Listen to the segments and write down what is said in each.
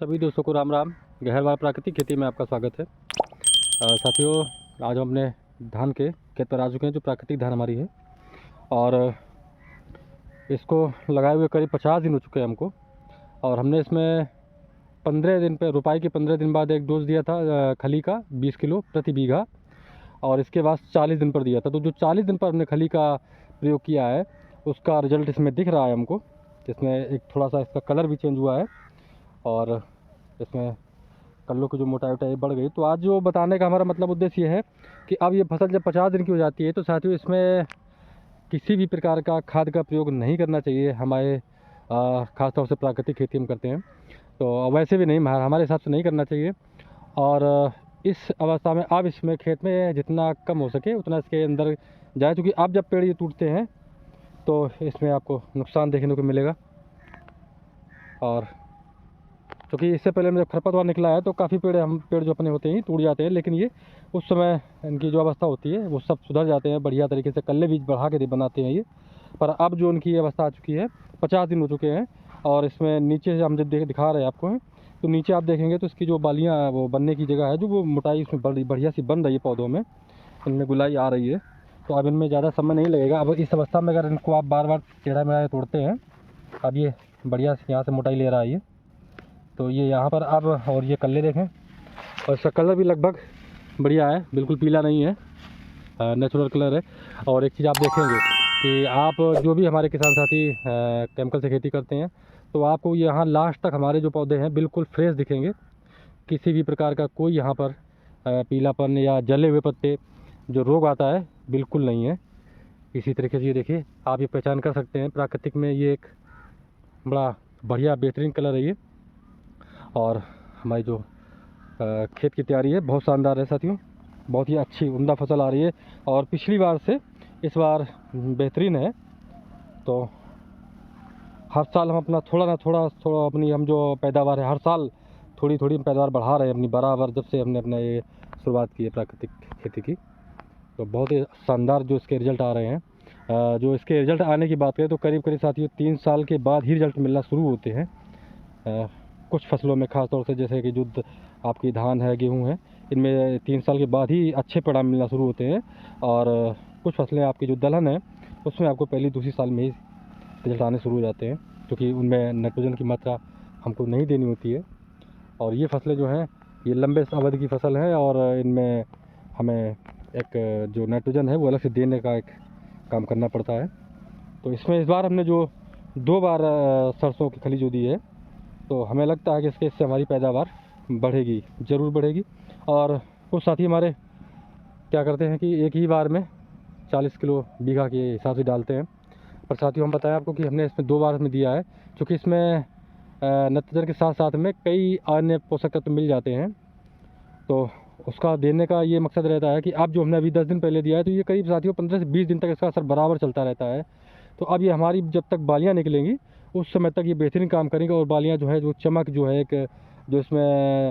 सभी दोस्तों को राम राम। गहरवाल प्राकृतिक खेती में आपका स्वागत है। साथियों, आज हम अपने धान के खेत पर आ चुके हैं, जो प्राकृतिक धान हमारी है। और इसको लगाए हुए करीब 50 दिन हो चुके हैं हमको। और हमने इसमें 15 दिन पे रोपाई के 15 दिन बाद एक डोज दिया था खली का 20 किलो प्रति बीघा। और इसके बाद 40 दिन पर दिया था। तो जो 40 दिन पर हमने खली का प्रयोग किया है, उसका रिजल्ट इसमें दिख रहा है हमको। इसमें एक थोड़ा सा इसका कलर भी चेंज हुआ है और इसमें कल्लों की जो मोटाई वोटाई बढ़ गई। तो आज जो बताने का हमारा मतलब उद्देश्य ये है कि अब ये फसल जब 50 दिन की हो जाती है, तो साथियों इसमें किसी भी प्रकार का खाद का प्रयोग नहीं करना चाहिए। हमारे ख़ासतौर से प्राकृतिक खेती हम करते हैं, तो वैसे भी नहीं, हमारे हिसाब से नहीं करना चाहिए। और इस अवस्था में अब इसमें खेत में जितना कम हो सके उतना इसके अंदर जाए, क्योंकि अब जब पेड़ ये टूटते हैं तो इसमें आपको नुकसान देखने को मिलेगा। और क्योंकि इससे पहले जब खरपतवार निकला है तो काफ़ी पेड़ जो अपने होते हैं टूट जाते हैं, लेकिन ये उस समय इनकी जो अवस्था होती है वो सब सुधर जाते हैं, बढ़िया तरीके से कल्ले बीज बढ़ा के बनाते हैं ये। पर अब जो उनकी अवस्था आ चुकी है, 50 दिन हो चुके हैं। और इसमें नीचे से हम जब दिखा रहे हैं आपको, तो नीचे आप देखेंगे तो इसकी जो बालियाँ वो बनने की जगह है, जो वो मोटाई इसमें बढ़िया सी बन रही है पौधों में, इनमें गुलाई आ रही है। तो अब इनमें ज़्यादा समय नहीं लगेगा। अब इस अवस्था में अगर इनको आप बार बार टेढ़ा मेढ़ा तोड़ते हैं, अब ये बढ़िया यहाँ से मोटाई ले रहा है ये। तो ये यहाँ पर अब, और ये कल्ले देखें, और इसका कलर भी लगभग बढ़िया है, बिल्कुल पीला नहीं है, नेचुरल कलर है। और एक चीज़ आप देखेंगे कि आप जो भी हमारे किसान साथी केमिकल से खेती करते हैं, तो आपको यहाँ लास्ट तक हमारे जो पौधे हैं बिल्कुल फ्रेश दिखेंगे। किसी भी प्रकार का कोई यहाँ पर पीलापन या जले हुए पत्ते जो रोग आता है बिल्कुल नहीं है। इसी तरीके से ये देखिए, आप ये पहचान कर सकते हैं प्राकृतिक में ये एक बड़ा बढ़िया बेहतरीन कलर है ये। और हमारी जो खेत की तैयारी है बहुत शानदार है साथियों, बहुत ही अच्छी उम्दा फसल आ रही है। और पिछली बार से इस बार बेहतरीन है। तो हर साल हम अपना थोड़ा अपनी हम जो पैदावार है, हर साल थोड़ी पैदावार बढ़ा रहे हैं अपनी बराबर, जब से हमने अपना ये शुरुआत की है प्राकृतिक खेती की। तो बहुत ही शानदार जो इसके रिज़ल्ट आ रहे हैं। जो इसके रिज़ल्ट आने की बात करें तो करीब साथियों 3 साल के बाद ही रिज़ल्ट मिलना शुरू होते हैं। कुछ फसलों में ख़ास तौर से, जैसे कि जो आपकी धान है, गेहूं है, इनमें 3 साल के बाद ही अच्छे परिणाम मिलना शुरू होते हैं। और कुछ फसलें आपकी जो दलहन है, उसमें आपको पहली दूसरी साल में ही रिजल्ट आने शुरू हो जाते हैं, क्योंकि उनमें नाइट्रोजन की मात्रा हमको नहीं देनी होती है। और ये फसलें जो हैं ये लंबे अवधि की फसल है, और इनमें हमें एक जो नाइट्रोजन है वो अलग से देने का एक काम करना पड़ता है। तो इसमें इस बार हमने जो 2 बार सरसों की खली जो दी है, तो हमें लगता है कि इससे हमारी पैदावार बढ़ेगी, ज़रूर बढ़ेगी। और कुछ साथी हमारे क्या करते हैं कि एक ही बार में 40 किलो बीघा के हिसाब से डालते हैं। पर साथियों, हम बताएं आपको कि हमने इसमें 2 बार में दिया है, क्योंकि इसमें नाइट्रोजन के साथ साथ में कई अन्य पोषक तत्व मिल जाते हैं। तो उसका देने का ये मकसद रहता है कि अब जो हमने अभी 10 दिन पहले दिया है, तो ये करीब साथियों 15 से 20 दिन तक इसका असर बराबर चलता रहता है। तो अब ये हमारी जब तक बालियाँ निकलेंगी उस समय तक ये बेहतरीन काम करेंगे। और बालियाँ जो है, जो चमक जो है, एक जो इसमें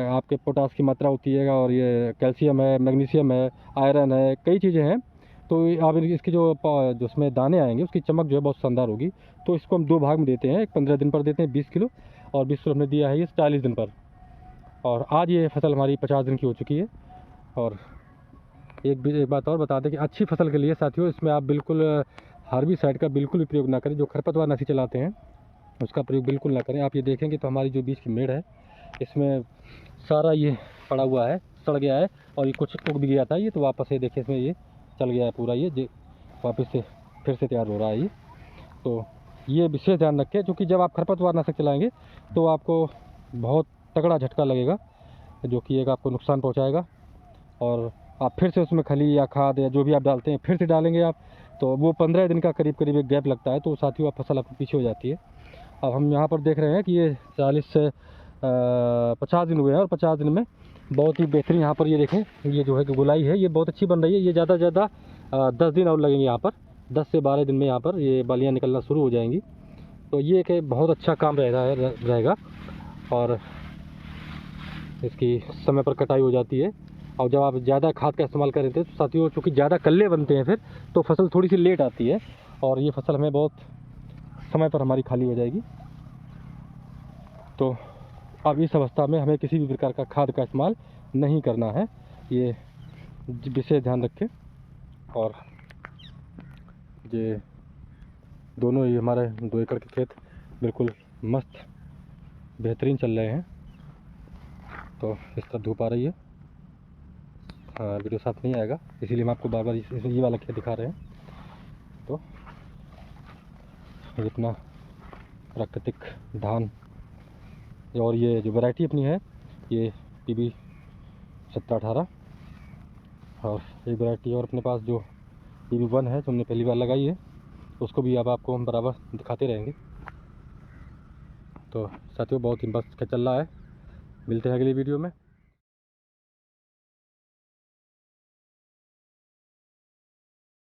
आपके पोटास की मात्रा होती है, और ये कैल्शियम है, मैग्नीशियम है, आयरन है, कई चीज़ें हैं। तो अब इसकी जो उसमें दाने आएंगे उसकी चमक जो है बहुत शानदार होगी। तो इसको हम 2 भाग में देते हैं, एक 15 दिन पर देते हैं 20 किलो, और 20 किलो हमने दिया है ये 40 दिन पर। और आज ये फसल हमारी 50 दिन की हो चुकी है। और एक बात और बता दें कि अच्छी फसल के लिए साथियों, इसमें आप बिल्कुल हार्बिसाइड का बिल्कुल भी प्रयोग ना करें। जो खरपतवार नाशी चलाते हैं उसका प्रयोग बिल्कुल ना करें। आप ये देखेंगे तो हमारी जो बीच की मेड़ है, इसमें सारा ये पड़ा हुआ है, सड़ गया है, और ये कुछ उग भी गया था ये, तो वापस से देखिए इसमें ये चल गया है पूरा, ये वापस से फिर से तैयार हो रहा है ये। तो ये विशेष ध्यान रखें, क्योंकि जब आप खरपतवार नाशक चलाएँगे तो आपको बहुत तगड़ा झटका लगेगा, जो कि एक आपको नुकसान पहुँचाएगा। और आप फिर से उसमें खली या खाद या जो भी आप डालते हैं फिर से डालेंगे आप, तो वो 15 दिन का करीब एक गैप लगता है। तो साथियों आप फसल आपको पीछे हो जाती है। अब हम यहाँ पर देख रहे हैं कि ये 40 से 50 दिन हुए हैं, और 50 दिन में बहुत ही बेहतरीन यहाँ पर ये देखें, ये जो है कि गुलाई है ये बहुत अच्छी बन रही है। ये ज़्यादा से ज़्यादा 10 दिन और लगेंगे यहाँ पर, 10 से 12 दिन में यहाँ पर ये बालियाँ निकलना शुरू हो जाएंगी। तो ये एक बहुत अच्छा काम रहेगा। और इसकी समय पर कटाई हो जाती है। और जब आप ज़्यादा खाद का इस्तेमाल कर रहे थे तो साथियों, चूँकि ज़्यादा कल्ले बनते हैं फिर, तो फसल थोड़ी सी लेट आती है, और ये फसल हमें बहुत समय पर हमारी खाली हो जाएगी। तो अब इस अवस्था में हमें किसी भी प्रकार का खाद का इस्तेमाल नहीं करना है, ये विशेष ध्यान रखें। और ये दोनों ही हमारे 2 एकड़ के खेत बिल्कुल मस्त बेहतरीन चल रहे हैं। तो इस तरह धूप आ रही है, हाँ वीडियो साफ नहीं आएगा, इसीलिए हम आपको बार बार ये वाला खेत दिखा रहे हैं। तो इतना प्राकृतिक धान, और ये जो वैरायटी अपनी है ये PB 1718, और एक वैरायटी और अपने पास जो PB 1 है जो हमने पहली बार लगाई है, उसको भी अब आपको हम बराबर दिखाते रहेंगे। तो साथियों बहुत ही मस्त चल रहा है। मिलते हैं अगली वीडियो में।